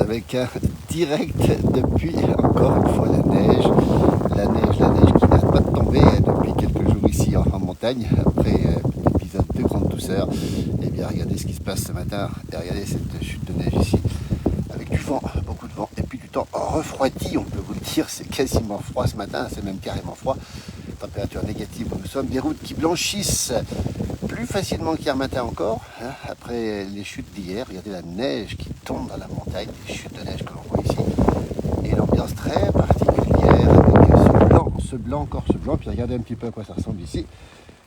avec un direct depuis encore une fois la neige qui n'arrête pas de tomber depuis quelques jours ici en montagne, après un épisode de grande douceur. Et bien regardez ce qui se passe ce matin, et regardez cette chute de neige ici, avec du vent, beaucoup de vent, et puis du temps refroidi, on peut vous le dire, c'est quasiment froid ce matin, c'est même carrément froid. Température négative où nous sommes, des routes qui blanchissent plus facilement qu'hier matin encore, hein, après les chutes d'hier. Regardez la neige qui tombe dans la montagne, les chutes de neige que l'on voit ici, et l'ambiance très particulière avec ce blanc, puis regardez un petit peu à quoi ça ressemble ici.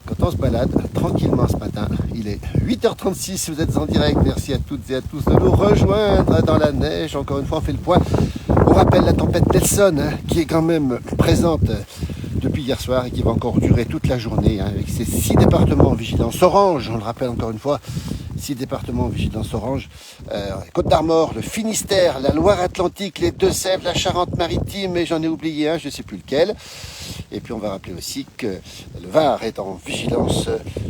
Quand on se balade tranquillement ce matin, il est 8h36, vous êtes en direct, merci à toutes et à tous de nous rejoindre dans la neige. Encore une fois on fait le point, on rappelle la tempête Nelson, hein, qui est quand même présente depuis hier soir et qui va encore durer toute la journée, hein, avec ces 6 départements en vigilance orange, on le rappelle encore une fois, 6 départements en vigilance orange, Côte-d'Armor, le Finistère, la Loire-Atlantique, les Deux-Sèvres, la Charente-Maritime, et j'en ai oublié un, je ne sais plus lequel. Et puis on va rappeler aussi que le Var est en vigilance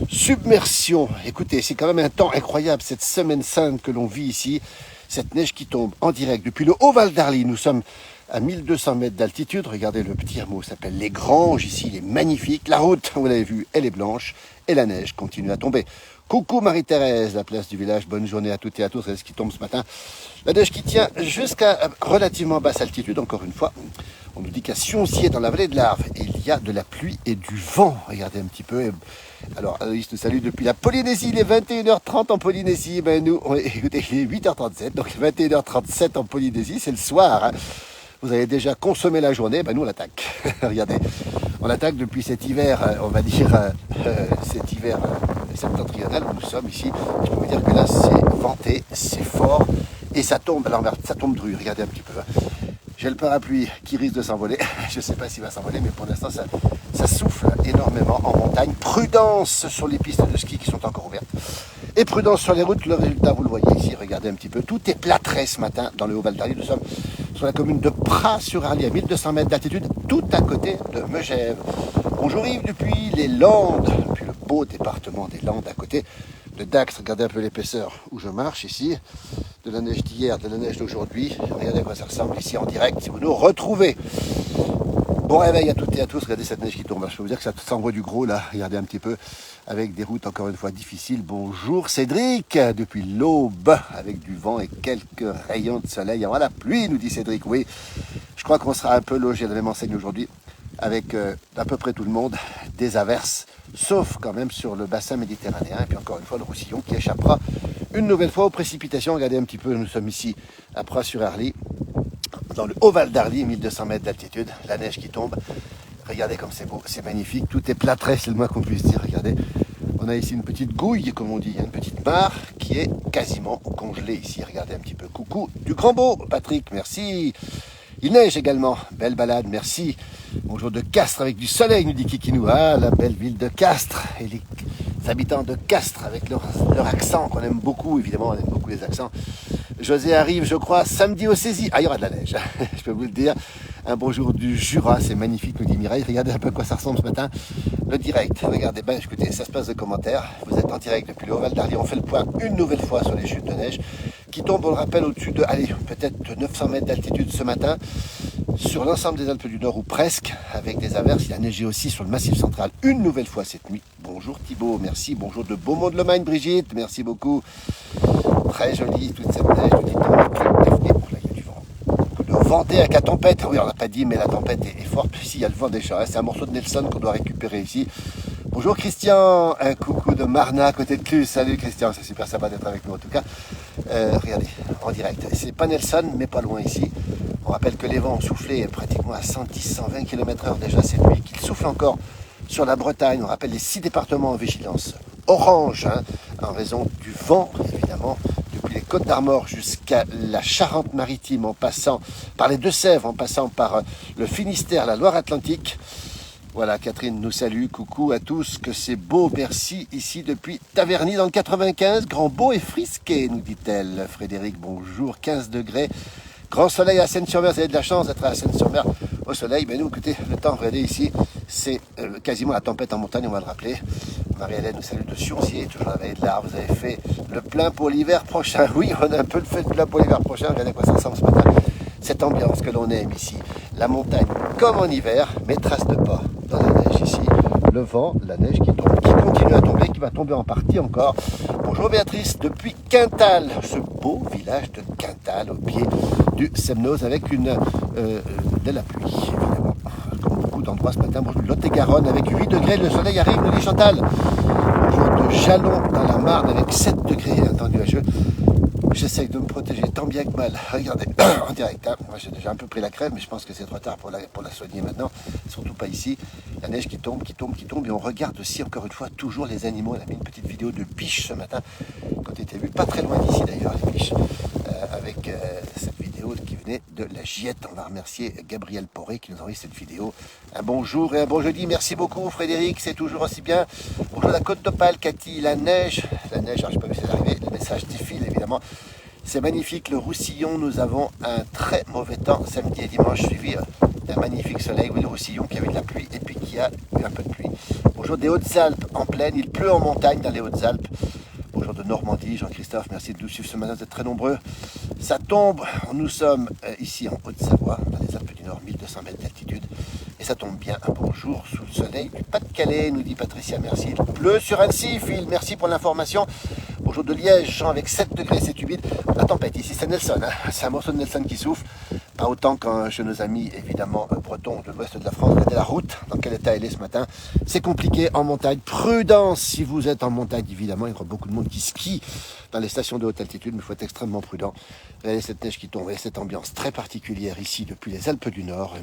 submersion. Écoutez, c'est quand même un temps incroyable, cette semaine sainte que l'on vit ici, cette neige qui tombe en direct depuis le Haut-Val d'Arly. Nous sommes à 1200 mètres d'altitude. Regardez, le petit hameau s'appelle Les Granges, ici il est magnifique. La route, vous l'avez vu, elle est blanche et la neige continue à tomber. Coucou Marie-Thérèse, la place du village, bonne journée à toutes et à tous. C'est ce qui tombe ce matin. La neige qui tient jusqu'à relativement basse altitude, encore une fois. On nous dit qu'à Sioncier, dans la vallée de l'Arve, il y a de la pluie et du vent. Regardez un petit peu. Alors, Aloïs nous salue depuis la Polynésie, il est 21h30 en Polynésie. Ben nous, écoutez, il est 8h37, donc 21h37 en Polynésie, c'est le soir, hein. Vous avez déjà consommé la journée, ben nous on l'attaque. Regardez, on l'attaque depuis cet hiver, on va dire, cet hiver septentrional où nous sommes ici. Je peux vous dire que là c'est venté, c'est fort et ça tombe, alors ça tombe dru, regardez un petit peu. J'ai le parapluie qui risque de s'envoler, je ne sais pas s'il va s'envoler, mais pour l'instant ça souffle énormément en montagne. Prudence sur les pistes de ski qui sont encore ouvertes. Et prudence sur les routes, le résultat vous le voyez ici, regardez un petit peu, tout est plâtré ce matin dans le Haut-Val d'Arly. Nous sommes sur la commune de Pras-sur-Arly à 1200 mètres d'altitude, tout à côté de Megève. Bonjour Yves depuis les Landes, depuis le beau département des Landes à côté de Dax. Regardez un peu l'épaisseur où je marche ici, de la neige d'hier, de la neige d'aujourd'hui. Regardez à quoi ça ressemble ici en direct si vous nous retrouvez. Bon réveil à toutes et à tous, regardez cette neige qui tombe. Je peux vous dire que ça s'envoie du gros là, regardez un petit peu, avec des routes encore une fois difficiles. Bonjour Cédric, depuis l'Aube, avec du vent et quelques rayons de soleil avant la pluie, nous dit Cédric. Oui, je crois qu'on sera un peu logé à la même enseigne aujourd'hui, avec à peu près tout le monde, des averses, sauf quand même sur le bassin méditerranéen. Et puis encore une fois, le Roussillon qui échappera une nouvelle fois aux précipitations. Regardez un petit peu, nous sommes ici à Pras-sur-Arly, dans le Haut-Val d'Arly, 1200 mètres d'altitude, la neige qui tombe. Regardez comme c'est beau, c'est magnifique, tout est plâtré, c'est le moins qu'on puisse dire. Regardez, on a ici une petite gouille, comme on dit, une petite mare qui est quasiment congelée ici. Regardez un petit peu. Coucou du Grand Beau, Patrick, merci. Il neige également, belle balade, merci. Bonjour de Castres avec du soleil, nous dit Kikinou. Ah, la belle ville de Castres et les habitants de Castres avec leur accent qu'on aime beaucoup, évidemment, on aime beaucoup les accents. José arrive, je crois, samedi au Saisie. Ah, il y aura de la neige, je peux vous le dire. Un bonjour du Jura, c'est magnifique, nous dit Mireille. Regardez un peu à quoi ça ressemble ce matin. Le direct, regardez, ben écoutez, ça se passe de commentaires. Vous êtes en direct depuis le Haut-Val d'Arly. On fait le point une nouvelle fois sur les chutes de neige qui tombent, on le rappelle, au-dessus de, allez, peut-être 900 mètres d'altitude ce matin, sur l'ensemble des Alpes du Nord ou presque, avec des averses. Il a neigé aussi sur le Massif central une nouvelle fois cette nuit. Bonjour Thibaut, merci. Bonjour de Beaumont-de-Lomagne, Brigitte, merci beaucoup. Très jolie toute cette neige. Bon, là, il y a du vent. Le venté avec la tempête. Oui, on n'a pas dit, mais la tempête est forte. Ici, il y a le vent déjà. C'est un morceau de Nelson qu'on doit récupérer ici. Bonjour Christian, un coucou de Marna à côté de Cluse. Salut Christian, c'est super sympa d'être avec nous en tout cas. Regardez, en direct. C'est pas Nelson, mais pas loin ici. On rappelle que les vents ont soufflé pratiquement à 110-120 km/h déjà cette nuit, qu'ils soufflent encore sur la Bretagne. On rappelle les 6 départements en vigilance orange, hein, en raison du vent, évidemment, depuis les Côtes-d'Armor jusqu'à la Charente-Maritime, en passant par les Deux-Sèvres, en passant par le Finistère, la Loire-Atlantique. Voilà, Catherine nous salue, coucou à tous, que c'est beau, merci, ici depuis Taverny dans le 95, grand beau et frisqué, nous dit-elle. Frédéric, bonjour, 15 degrés, grand soleil à Seine-sur-Mer, vous avez de la chance d'être à Seine-sur-Mer au soleil, mais nous, écoutez, le temps, regardez ici, c'est quasiment la tempête en montagne, on va le rappeler. Marie-Hélène nous salue de Sioncier, toujours à la vallée de l'Arve. Vous avez fait le plein pour l'hiver prochain. Oui, on a un peu fait le plein pour l'hiver prochain. Regardez à quoi ça ressemble ce matin. Cette ambiance que l'on aime ici. La montagne comme en hiver, mais trace de pas dans la neige ici. Le vent, la neige qui tombe, qui continue à tomber, qui va tomber en partie encore. Bonjour Béatrice, depuis Quintal, ce beau village de Quintal, au pied du Semnoz, avec de la pluie, évidemment, comme beaucoup d'endroits ce matin. Bonjour Lot-et-Garonne, avec 8 degrés, le soleil arrive, nous dit Chantal. Bonjour de Jalon, dans la Marne, avec 7 degrés, un temps nuageux. J'essaye de me protéger tant bien que mal. Regardez, en direct, hein. Moi j'ai déjà un peu pris la crève, mais je pense que c'est trop tard pour la soigner maintenant. Surtout pas ici. La neige qui tombe, qui tombe, qui tombe. Et on regarde aussi, encore une fois, toujours les animaux. On a mis une petite vidéo de biches ce matin, quand on était vu, pas très loin d'ici d'ailleurs, les biches, avec cette vidéo qui venait de la Giette. On va remercier Gabriel Poré qui nous a envoyé cette vidéo. Un bonjour et un bon jeudi. Merci beaucoup Frédéric, c'est toujours aussi bien. Bonjour la Côte d'Opale, Cathy, la neige, alors je sais pas vu si c'est arrivé, le message défile évidemment. C'est magnifique le Roussillon, nous avons un très mauvais temps samedi et dimanche, suivi d'un magnifique soleil. Oui, le Roussillon qui avait de la pluie et puis qui a eu un peu de pluie. Bonjour des Hautes-Alpes en plaine, il pleut en montagne dans les Hautes-Alpes. Bonjour de Normandie, Jean-Christophe, merci de nous suivre ce matin, vous êtes très nombreux. Ça tombe, nous sommes ici en Haute-Savoie, dans les Alpes du Nord, 1200 mètres d'altitude. Et ça tombe bien, un bonjour sous le soleil du Pas-de-Calais, nous dit Patricia, merci. Il pleut sur Annecy, Phil, merci pour l'information. Bonjour de Liège, Jean, avec 7 degrés, c'est humide. La tempête ici, c'est Nelson, hein. C'est un morceau de Nelson qui souffle. Pas autant que chez nos amis, évidemment, bretons de l'ouest de la France. Regardez la route, dans quel état elle est ce matin. C'est compliqué en montagne. Prudence si vous êtes en montagne, évidemment. Il y a beaucoup de monde qui skie dans les stations de haute altitude, mais il faut être extrêmement prudent. Regardez cette neige qui tombe et cette ambiance très particulière ici, depuis les Alpes du Nord.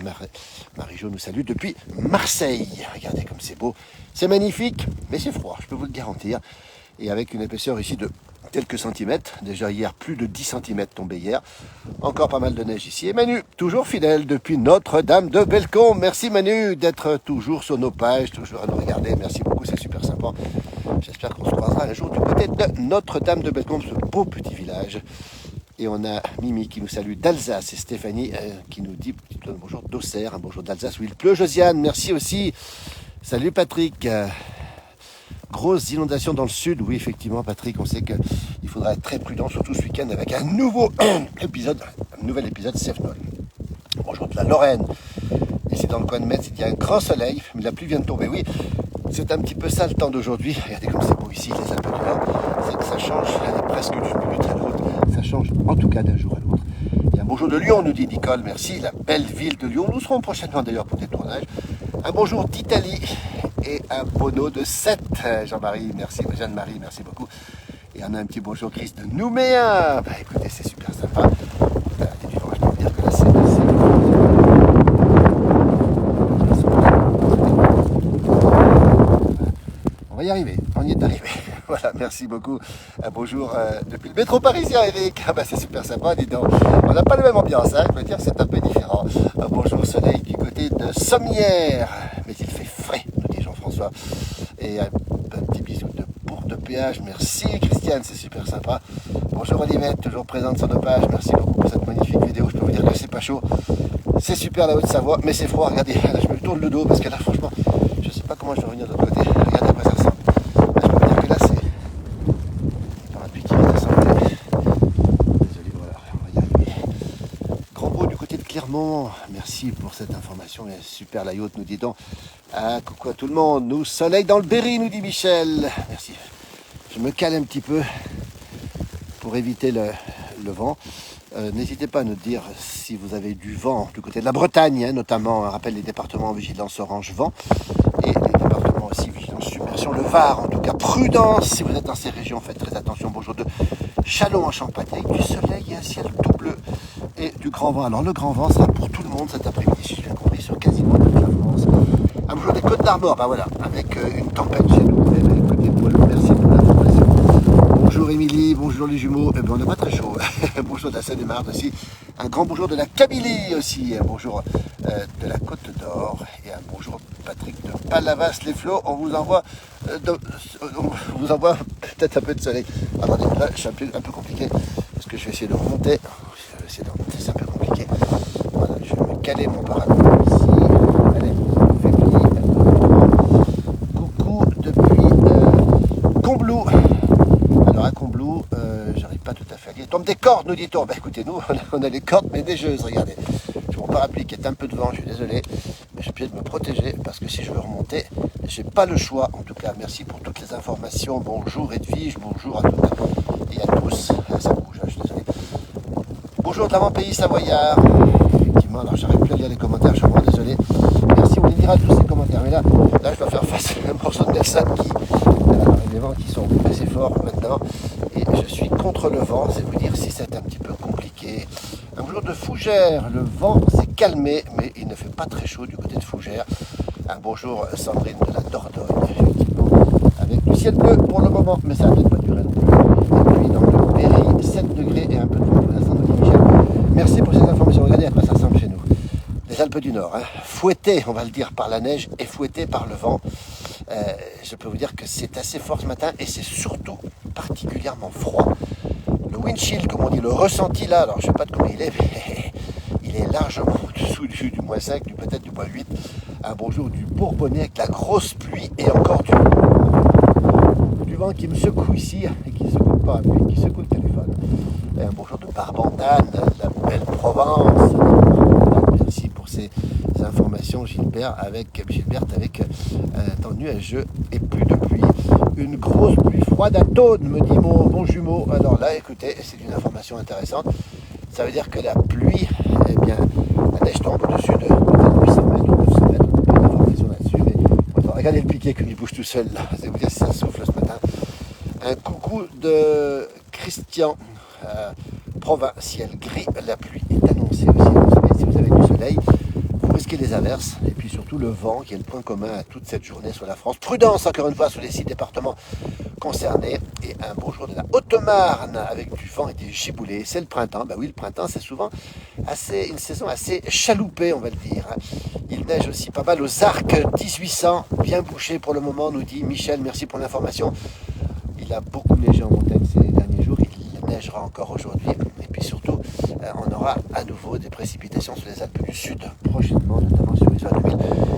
Marie-Jo nous salue depuis Marseille. Regardez comme c'est beau. C'est magnifique, mais c'est froid, je peux vous le garantir. Et avec une épaisseur ici de quelques centimètres. Déjà hier, plus de 10 centimètres tombés hier. Encore pas mal de neige ici. Et Manu, toujours fidèle depuis Notre-Dame de Bellecombe. Merci Manu d'être toujours sur nos pages, toujours à nous regarder. Merci beaucoup, c'est super sympa. J'espère qu'on se croisera un jour du côté de Notre-Dame de Bellecombe, ce beau petit village. Et on a Mimi qui nous salue d'Alsace et Stéphanie qui nous dit bonjour d'Auxerre, un bonjour d'Alsace où il pleut. Josiane, merci aussi. Salut Patrick. Grosse inondation dans le sud, oui effectivement Patrick, on sait qu'il faudra être très prudent, surtout ce week-end avec un nouvel épisode Cefnol. Bonjour de la Lorraine, ici dans le coin de Metz, il y a un grand soleil, mais la pluie vient de tomber, oui, c'est un petit peu ça le temps d'aujourd'hui, regardez comme c'est beau ici, les Alpes du Nord, ça change presque d'une minute à l'autre, ça change en tout cas d'un jour à l'autre. Et un bonjour de Lyon, nous dit Nicole, merci, la belle ville de Lyon, nous serons prochainement d'ailleurs pour des tournages. Un bonjour d'Italie et un bono de 7. Jean-Marie, merci. Jeanne-Marie, merci beaucoup. Et on a un petit bonjour Chris de Nouméa. Bah écoutez, c'est super sympa. Je peux vous dire que là, on va y arriver, on y est arrivé. Voilà, merci beaucoup. Un bonjour depuis le métro parisien, Eric. Ah bah c'est super sympa, dis donc. On n'a pas la même ambiance, hein, je veux dire, c'est un peu différent. Un bonjour soleil du côté de Sommières. Mais il fait frais, nous dit Jean-François. Et un petit bisou de Bourg de Péage. Merci Christiane, c'est super sympa. Bonjour Olivette, toujours présente sur nos pages. Merci beaucoup pour cette magnifique vidéo. Je peux vous dire que c'est pas chaud. C'est super la Haute-Savoie, mais c'est froid. Regardez, là, je me tourne le dos parce que là, franchement, je sais pas comment je vais revenir de l'autre côté. Regardez à quoi ça ressemble. Là, je peux vous dire que là, c'est parapluie qui va descendre. Désolé, voilà, on va y arriver. Grand beau du côté de Clermont. Merci pour cette information. Et super la yacht, nous dit donc. Ah, coucou à tout le monde. Nous, soleil dans le Berry, nous dit Michel. Merci. Je me cale un petit peu pour éviter le vent. N'hésitez pas à nous dire si vous avez du vent du côté de la Bretagne, hein, notamment, on rappelle les départements en vigilance orange vent et les départements aussi vigilance submersion, le Var, en tout cas prudence si vous êtes dans ces régions, faites très attention. Bonjour de Châlons en Champagne avec du soleil et un ciel tout bleu et du grand vent. Alors le grand vent sera pour tout le monde cet après-midi, si j'ai bien compris, sur quasiment toute la France. Un bonjour des Côtes d'Armor, ben voilà, avec une tempête chez nous. Écoutez, Paul, merci pour l'information. Bonjour Émilie, bonjour les jumeaux, eh ben, on n'est pas très chaud. Bonjour de la Seine-et-Marne aussi, un grand bonjour de la Kabylie aussi, un bonjour de la Côte d'Or et un bonjour Patrick de Palavas-les-Flots. On vous envoie peut-être un peu de soleil. Attendez, là je suis un peu compliqué parce que je vais essayer de remonter. C'est un peu compliqué. Voilà, je vais me caler mon parapluie ici. Allez, coucou depuis cordes, nous dit-on. Ben, écoutez, nous, on a les cordes, mais neigeuses, regardez. J'ai mon parapluie qui est un peu devant, je suis désolé, mais je suis obligé de me protéger parce que si je veux remonter, j'ai pas le choix. En tout cas, merci pour toutes les informations. Bonjour Edwige, bonjour à toutes et à tous. Ah, ça bouge, je suis désolé. Bonjour de l'avant-pays savoyard. Effectivement, alors j'arrive plus à lire les commentaires, je suis vraiment désolé. Merci, on les lira tous ces commentaires. Mais là je dois faire face à un morceau de Nelson qui. Les vents qui sont assez forts maintenant. Et je suis contre le vent, c'est vous dire si c'est un petit peu compliqué. Un jour de Fougères, le vent s'est calmé, mais il ne fait pas très chaud du côté de Fougères. Un bonjour Sandrine de la Dordogne, effectivement, avec du ciel bleu pour le moment, mais ça ne va pas durer non plus. Et puis dans le Berry, 7 degrés et un peu de vent pour l'instant de Michel. Merci pour ces informations. Regardez à quoi ça ressemble chez nous. Les Alpes du Nord, hein, fouettées, on va le dire, par la neige et fouettées par le vent. Je peux vous dire que c'est assez fort ce matin et c'est surtout particulièrement froid. Le wind chill, comme on dit, le ressenti là, alors je ne sais pas de combien il est, mais il est largement au-dessous du moins 5, peut-être du moins 8. Un bonjour du Bourbonnais avec la grosse pluie et encore du vent qui me secoue ici et qui ne secoue pas, mais qui secoue le téléphone. Et un bonjour de Barbantane, la belle Provence. Merci pour ces informations, Gilberte avec un temps nuageux et plus de pluie. Une grosse pluie froide à Tône, me dit mon jumeau. Alors là, écoutez, c'est une information intéressante. Ça veut dire que la pluie, eh bien, la neige tombe au-dessus de peut-être 800 mètres ou 900 mètres. On n'a pas d'informations là-dessus, mais regardez le piquet comme il bouge tout seul là. C'est vous dire si ça souffle ce matin. Un coucou de Christian. Provins, ciel gris, la pluie est annoncée aussi. Vous savez, si vous avez du soleil, vous risquez les averses et puis surtout le vent qui est le point commun à toute cette journée sur la France. Prudence encore une fois sur les 6 départements concernés et un beau jour de la Haute-Marne avec du vent et des giboulées. C'est le printemps. Ben oui, le printemps c'est souvent une saison assez chaloupée, on va le dire. Il neige aussi pas mal aux Arcs 1800, bien bouché pour le moment, nous dit Michel. Merci pour l'information. Il a beaucoup neigé en montagne ces derniers jours. Il neigera encore aujourd'hui. Et puis surtout, on aura à nouveau des précipitations sur les Alpes du Sud prochainement, notamment sur l'Isère 2000.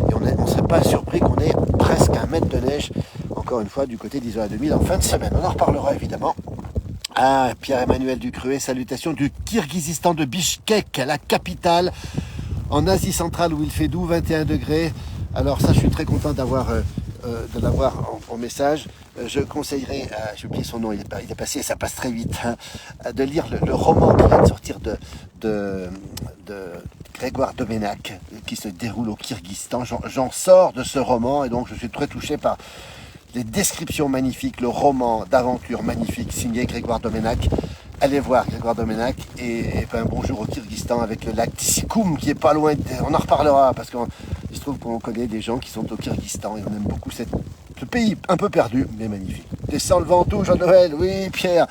Et on ne serait pas surpris qu'on ait presque 1 mètre de neige, encore une fois, du côté d'Isère 2000 en fin de semaine. On en reparlera évidemment. Ah, Pierre-Emmanuel Ducruet, salutations du Kirghizistan de Bishkek, la capitale, en Asie centrale où il fait doux, 21 degrés. Alors ça, je suis très content d'avoir de l'avoir en message. Je conseillerais, j'ai oublié son nom, il est passé, ça passe très vite, hein, de lire le roman qui vient de sortir de Grégoire Domenac, qui se déroule au Kirghizistan. J'en sors de ce roman et donc je suis très touché par les descriptions magnifiques, le roman d'aventure magnifique signé Grégoire Domenac. Allez voir Grégoire Domenac et un bonjour au Kirghizistan avec le lac Tsikoum qui est pas loin. On en reparlera parce qu'il se trouve qu'on connaît des gens qui sont au Kirghizistan et on aime beaucoup ce pays un peu perdu mais magnifique. Descends le Ventoux, Jean-Noël, oui Pierre.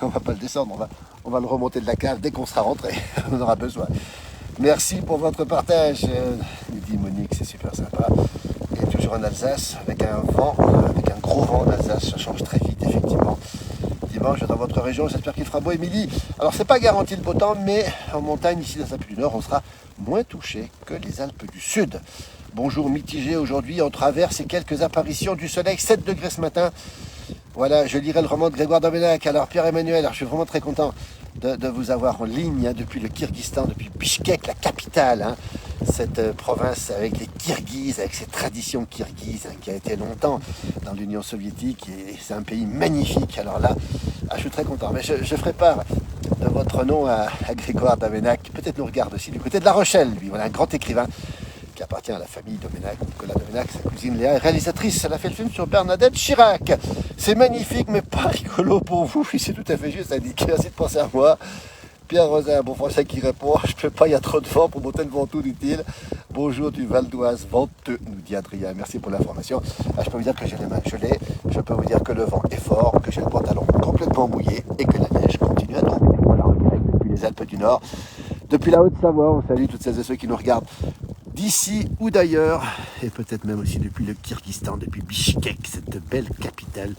On va pas le descendre, on va le remonter de la cave dès qu'on sera rentré. On aura besoin. Merci pour votre partage, nous dit Monique, c'est super sympa. Et toujours en Alsace avec un vent, avec un gros vent en Alsace, ça change très vite effectivement. Dimanche dans votre région, j'espère qu'il fera beau, Émilie. Alors c'est pas garanti le beau temps, mais en montagne, ici dans les Alpes du Nord, on sera moins touché que les Alpes du Sud. Bonjour mitigé aujourd'hui, on traverse et quelques apparitions du soleil, 7 degrés ce matin. Voilà, je lirai le roman de Grégoire Domenac. Alors Pierre-Emmanuel, alors je suis vraiment très content de vous avoir en ligne depuis le Kirghizistan, depuis Bishkek, la capitale, hein, cette province avec les Kirghizes, avec ses traditions kirghizes, hein, qui a été longtemps dans l'Union soviétique, et c'est un pays magnifique. Alors là, je suis très content. Mais je ferai part de votre nom à Grégoire Domenac, qui peut-être nous regarde aussi du côté de La Rochelle, lui, voilà, un grand écrivain qui appartient à la famille Domenac, Nicolas Domenac, sa cousine Léa est réalisatrice. Elle a fait le film sur Bernadette Chirac. C'est magnifique, mais pas rigolo pour vous. C'est tout à fait juste indiqué. Merci de penser à moi. Pierre Rosin, bon français qui répond. Je ne peux pas, il y a trop de vent pour monter le Ventoux, dit-il. Bonjour du Val d'Oise, venteux, nous dit Adrien. Merci pour l'information. Je peux vous dire que j'ai les mains gelées. Je peux vous dire que le vent est fort, que j'ai le pantalon complètement mouillé et que la neige continue à tomber. Voilà, depuis les Alpes du Nord, depuis la Haute-Savoie. On salue toutes celles et ceux qui nous regardent d'ici ou d'ailleurs, et peut-être même aussi depuis le Kirghizistan, depuis Bishkek, cette belle capitale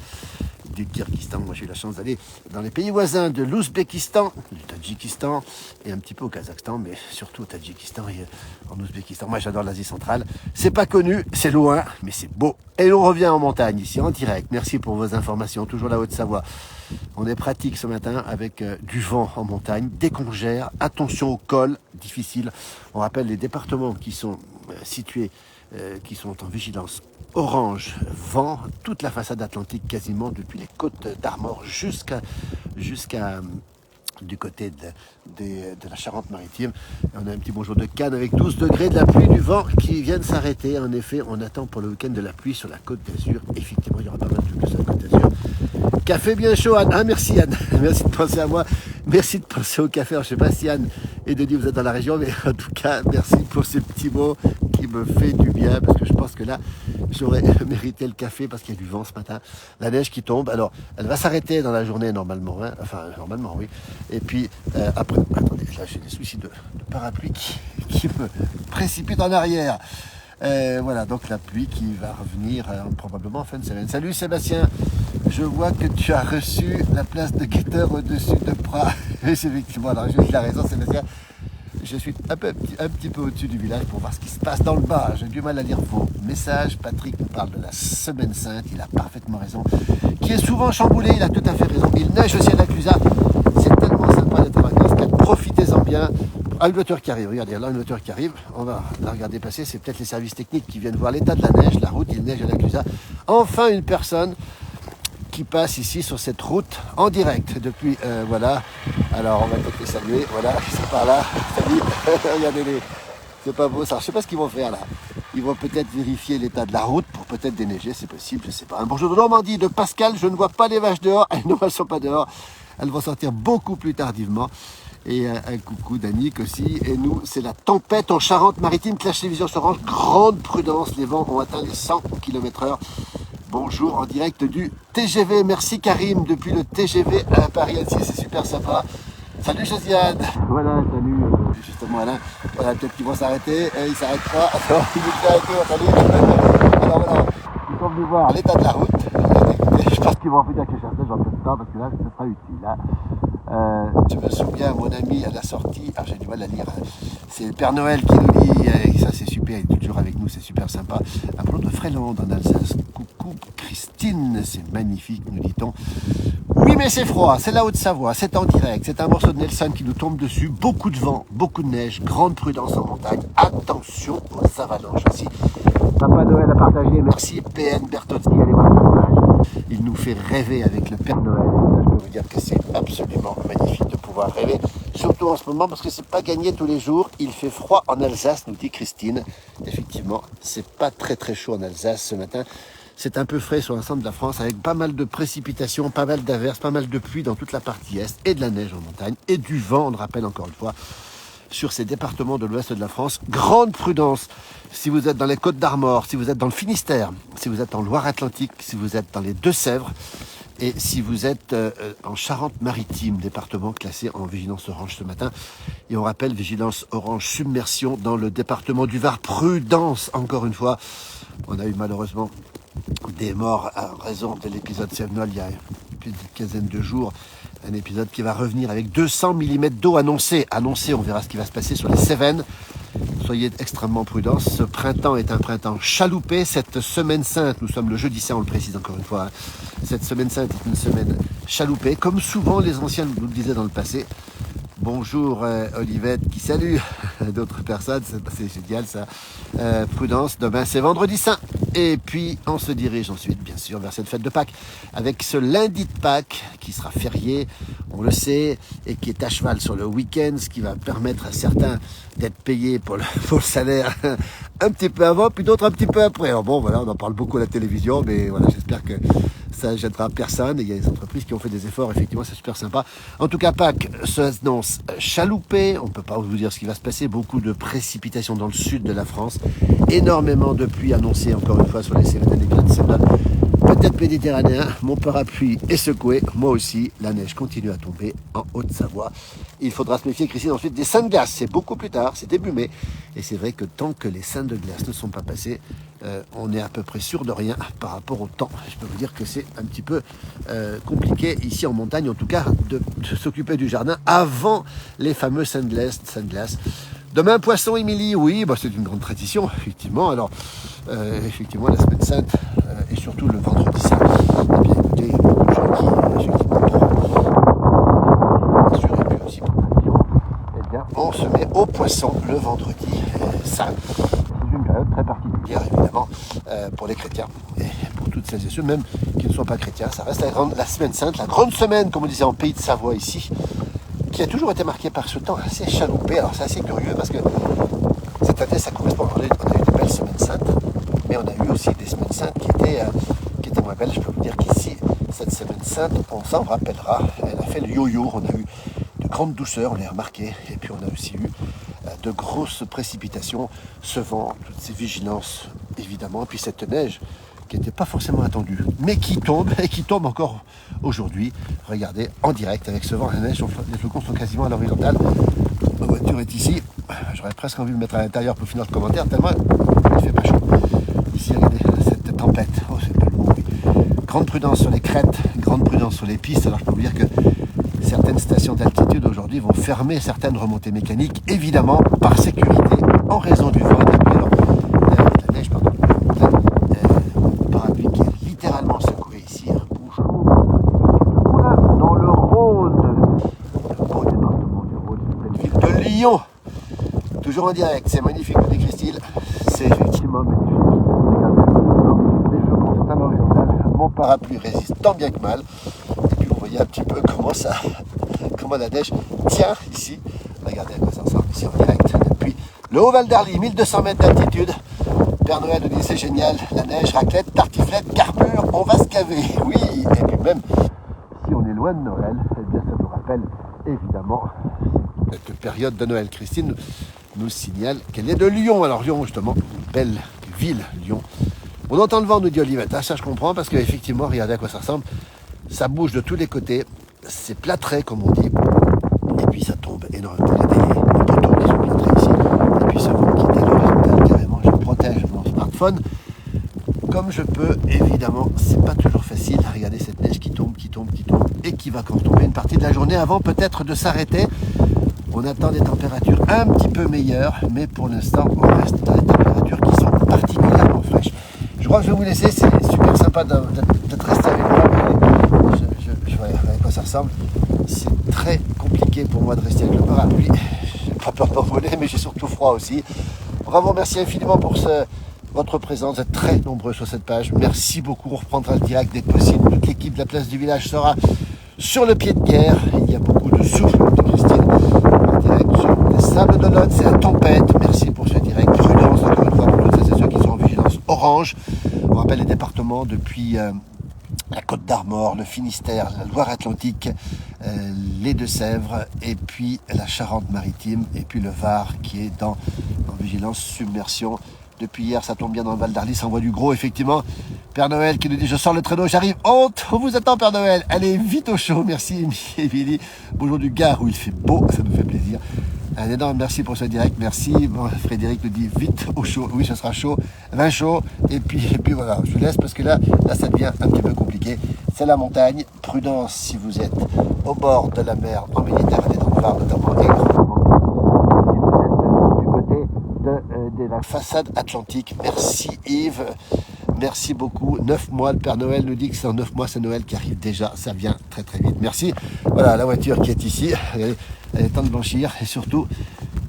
du Kyrgyzstan. Moi, j'ai eu la chance d'aller dans les pays voisins de l'Ouzbékistan, du Tadjikistan et un petit peu au Kazakhstan, mais surtout au Tadjikistan et en Ouzbékistan. Moi, j'adore l'Asie centrale. C'est pas connu, c'est loin, mais c'est beau. Et on revient en montagne ici, en direct. Merci pour vos informations, toujours la Haute-Savoie. On est pratique ce matin avec du vent en montagne, dès qu'on gère, attention au col, difficile. On rappelle les départements qui sont situés, qui sont en vigilance orange, vent, toute la façade atlantique quasiment, depuis les côtes d'Armor jusqu'à du côté de la Charente-Maritime. On a un petit bonjour de Cannes avec 12 degrés, de la pluie, du vent qui viennent s'arrêter. En effet, on attend pour le week-end de la pluie sur la côte d'Azur. Effectivement, il y aura pas mal de pluie sur la côte d'Azur. Café bien chaud, Anne. Ah, merci Anne. Merci de penser à moi. Merci de penser au café. Alors, je ne sais pas si Anne et Denis, vous êtes dans la région, mais en tout cas, merci pour ces petits mots qui me fait du bien, parce que je pense que là, j'aurais mérité le café parce qu'il y a du vent ce matin. La neige qui tombe. Alors, elle va s'arrêter dans la journée normalement. Hein. Enfin, normalement, oui. Et puis, après, attendez, là, j'ai des soucis de parapluie qui me précipitent en arrière. Voilà, donc la pluie qui va revenir probablement en fin de semaine. Salut Sébastien, je vois que tu as reçu la place de guetteur au-dessus de Prat. Effectivement, alors j'ai la raison Sébastien. Je suis un petit peu au-dessus du village pour voir ce qui se passe dans le bas. J'ai du mal à lire vos messages. Patrick nous parle de la Semaine Sainte, il a parfaitement raison. Qui est souvent chamboulé, il a tout à fait raison. Il neige aussi à la Clusaz. C'est tellement sympa d'être en vacances, profitez-en bien. Ah, une voiture qui arrive, regardez, là une voiture qui arrive, on va la regarder passer, c'est peut-être les services techniques qui viennent voir l'état de la neige, la route, il neige à la Clusaz. Enfin une personne qui passe ici sur cette route en direct depuis, voilà, alors on va peut-être les saluer, voilà, c'est par là, salut, regardez-les, c'est pas beau ça, je sais pas ce qu'ils vont faire là, ils vont peut-être vérifier l'état de la route pour peut-être déneiger, c'est possible, je sais pas. Un bonjour de Normandie, de Pascal, je ne vois pas les vaches dehors, non elles sont pas dehors, elles vont sortir beaucoup plus tardivement. Et un coucou d'Annick aussi. Et nous, c'est la tempête en Charente-Maritime. Clash Télévision Orange, grande prudence. Les vents ont atteint les 100 km/h. Bonjour en direct du TGV. Merci Karim depuis le TGV à Paris-Annecy. C'est super sympa. Salut Josiane. Voilà, salut. Justement Alain. Voilà, peut-être qu'ils vont s'arrêter. Ils ne s'arrêtent pas. Alors, ils vont s'arrêter. Salut. Alors voilà, ils sont venus voir l'état de la route. Je pense qu'ils vont en venir quelque chose. J'en peux pas parce que là, ce sera utile. Là. Je me souviens, mon ami à la sortie, alors j'ai du mal à lire, c'est le Père Noël qui nous dit, et ça c'est super, il est toujours avec nous, c'est super sympa. Appelons de Fréland en Alsace. Coucou Christine, c'est magnifique, nous dit-on. Oui, mais c'est froid, c'est la Haute-Savoie, c'est en direct, c'est un morceau de Nelson qui nous tombe dessus, beaucoup de vent, beaucoup de neige, grande prudence en montagne, attention aux avalanches aussi. Papa Noël a partagé, merci PN Bertozzi, allez voir le tournage. Il nous fait rêver avec le Père Noël. Là, je peux vous dire que c'est absolument magnifique de pouvoir rêver, surtout en ce moment parce que c'est pas gagné tous les jours. Il fait froid en Alsace, nous dit Christine. Effectivement, c'est pas très très chaud en Alsace ce matin. C'est un peu frais sur l'ensemble de la France avec pas mal de précipitations, pas mal d'averses, pas mal de pluie dans toute la partie est et de la neige en montagne et du vent, on le rappelle encore une fois, sur ces départements de l'ouest de la France. Grande prudence si vous êtes dans les Côtes d'Armor, si vous êtes dans le Finistère, si vous êtes en Loire-Atlantique, si vous êtes dans les Deux-Sèvres et si vous êtes en Charente-Maritime, département classé en vigilance orange ce matin. Et on rappelle vigilance orange submersion dans le département du Var. Prudence encore une fois. On a eu malheureusement des morts à raison de l'épisode Sévenol il y a plus d'une quinzaine de jours. Un épisode qui va revenir avec 200 mm d'eau annoncé. Annoncé, on verra ce qui va se passer sur les Cévennes. Soyez extrêmement prudents. Ce printemps est un printemps chaloupé. Cette semaine sainte, nous sommes le jeudi saint, on le précise encore une fois. Cette semaine sainte est une semaine chaloupée, comme souvent les anciens nous le disaient dans le passé. Bonjour Olivette qui salue d'autres personnes, c'est génial ça. Prudence, demain c'est vendredi saint. Et puis on se dirige ensuite bien sûr vers cette fête de Pâques avec ce lundi de Pâques qui sera férié, on le sait, et qui est à cheval sur le week-end, ce qui va permettre à certains d'être payés pour le salaire un petit peu avant, puis d'autres un petit peu après. Alors bon voilà, on en parle beaucoup à la télévision, mais voilà, j'espère que ça ne gênera personne. Et il y a des entreprises qui ont fait des efforts, effectivement, c'est super sympa. En tout cas, Pâques s'annonce chaloupé. On ne peut pas vous dire ce qui va se passer. Beaucoup de précipitations dans le sud de la France. Énormément de pluie annoncée, encore une fois, sur les Cévennes et les Grands. peut-être méditerranéen, mon parapluie est secoué, moi aussi, la neige continue à tomber en Haute-Savoie. Il faudra se méfier, Christine, ensuite des seins de glace, c'est beaucoup plus tard, c'est début mai, et c'est vrai que tant que les seins de glace ne sont pas passés, on est à peu près sûr de rien par rapport au temps. Je peux vous dire que c'est un petit peu compliqué ici en montagne, en tout cas, de s'occuper du jardin avant les fameux seins de glace. Demain, poisson, Émilie, oui, bah, c'est une grande tradition, effectivement. Alors, effectivement, la semaine sainte et surtout le vendredi saint. Eh bien, écoutez, ceux qui assurez puis aussi pour eh bien, on se met au poisson le vendredi saint. C'est une période très particulière, évidemment, pour les chrétiens et pour toutes celles et ceux, même qui ne sont pas chrétiens. Ça reste la semaine sainte, la grande semaine, comme on disait en pays de Savoie ici, qui a toujours été marqué par ce temps assez chaloupé. Alors c'est assez curieux parce que cette année ça correspond, on a eu de belles semaines saintes, mais on a eu aussi des semaines saintes qui étaient moins belles. Je peux vous dire qu'ici, cette semaine sainte, on s'en rappellera, elle a fait le yo-yo, on a eu de grandes douceurs, on l'a remarqué, et puis on a aussi eu de grosses précipitations, ce vent, toutes ces vigilances évidemment, et puis cette neige qui n'était pas forcément attendue, mais qui tombe, et qui tombe encore aujourd'hui. Regardez, en direct, avec ce vent, la neige, les flocons sont quasiment à l'horizontale. Ma voiture est ici, j'aurais presque envie de me mettre à l'intérieur pour finir le commentaire, tellement il ne fait pas chaud. Ici, regardez, cette tempête, oh c'est pas le mot, oui. Grande prudence sur les crêtes, grande prudence sur les pistes. Alors je peux vous dire que certaines stations d'altitude aujourd'hui vont fermer certaines remontées mécaniques, évidemment par sécurité, en raison du vent et de la neige, pardon. Parapluie qui est littéralement secoué ici, un bouchon dans le Rhône, le beau département du Rhône, la belle ville de Lyon. Toujours en direct, c'est magnifique, vous dit Christine, c'est effectivement magnifique. Regardez, les flocons sont à l'horizontale, mon parapluie résiste tant bien que mal, et puis vous voyez un petit peu comment la neige tient ici. Regardez à quoi ça ressemble ici en direct, depuis le Haut-Val d'Arly, 1200 mètres d'altitude. Père Noël nous dit c'est génial, la neige, raclette, tartiflette, carbure, on va se caver. Oui, et puis même si on est loin de Noël, eh bien ça nous rappelle évidemment cette période de Noël. Christine nous signale qu'elle est de Lyon. Alors Lyon, justement, une belle ville, Lyon. On entend le vent, nous dit Olivette. Ah, ça je comprends, parce qu'effectivement, regardez à quoi ça ressemble. Ça bouge de tous les côtés, c'est plâtré comme on dit, et puis ça tombe énormément. Les poteaux sont plâtrés ici, et puis ce vent qui est à l'horizontale, carrément, je protège mon smartphone comme je peux. Évidemment, c'est pas toujours facile. Regardez cette neige qui tombe, et qui va encore tomber une partie de la journée avant peut-être de s'arrêter. On attend des températures un petit peu meilleures, mais pour l'instant, on reste dans des températures qui sont particulièrement fraîches. Je crois que je vais vous laisser, c'est super sympa d'être resté avec moi. Je vois à quoi ça ressemble. C'est très compliqué pour moi de rester avec le parapluie. J'ai pas peur d'envoler, mais j'ai surtout froid aussi. On va vous remercier infiniment pour votre présence. Vous êtes très nombreux sur cette page. Merci beaucoup. On reprendra le direct dès que possible. Toute l'équipe de la place du village sera sur le pied de guerre. Il y a beaucoup de souffle de Christine. En direct sur les Sables d'Olonne, c'est la tempête. Merci pour ce direct. Prudence, encore une fois, pour toutes ceux qui sont en vigilance orange. On rappelle les départements depuis la Côte d'Armor, le Finistère, la Loire-Atlantique, les Deux-Sèvres, et puis la Charente-Maritime, et puis le Var qui est en vigilance submersion. Depuis hier, ça tombe bien dans le Val d'Arly, ça envoie du gros, effectivement. Père Noël qui nous dit « Je sors le traîneau, j'arrive. » Honte, on vous attend, Père Noël. Allez, vite au chaud. Merci, Émilie. Bonjour du Gard où il fait beau, ça nous fait plaisir. Un énorme merci pour ce direct. Merci. Bon, Frédéric nous dit « Vite au chaud. » Oui, ce sera chaud. Vin chaud. Et puis voilà, je vous laisse parce que là, ça devient un petit peu compliqué. C'est la montagne. Prudence si vous êtes au bord de la mer en Méditerranée, dans le Var notamment, et grandement si vous êtes du côté de la façade atlantique. Merci Yves, merci beaucoup. 9 mois, le Père Noël nous dit que c'est en 9 mois, c'est Noël qui arrive déjà, ça vient très très vite. Merci. Voilà la voiture qui est ici, elle est temps de blanchir et surtout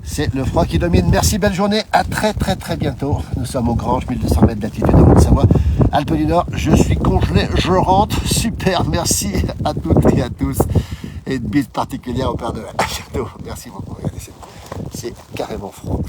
c'est le froid qui domine. Merci, belle journée, à très très très bientôt. Nous sommes au Grange, 1200 mètres d'altitude en Haute-Savoie, Alpes du Nord. Je suis congelé, je rentre, super, merci à toutes et à tous. Et une bise particulière au Père Noël. À bientôt, merci beaucoup. Regardez, c'est carrément froid.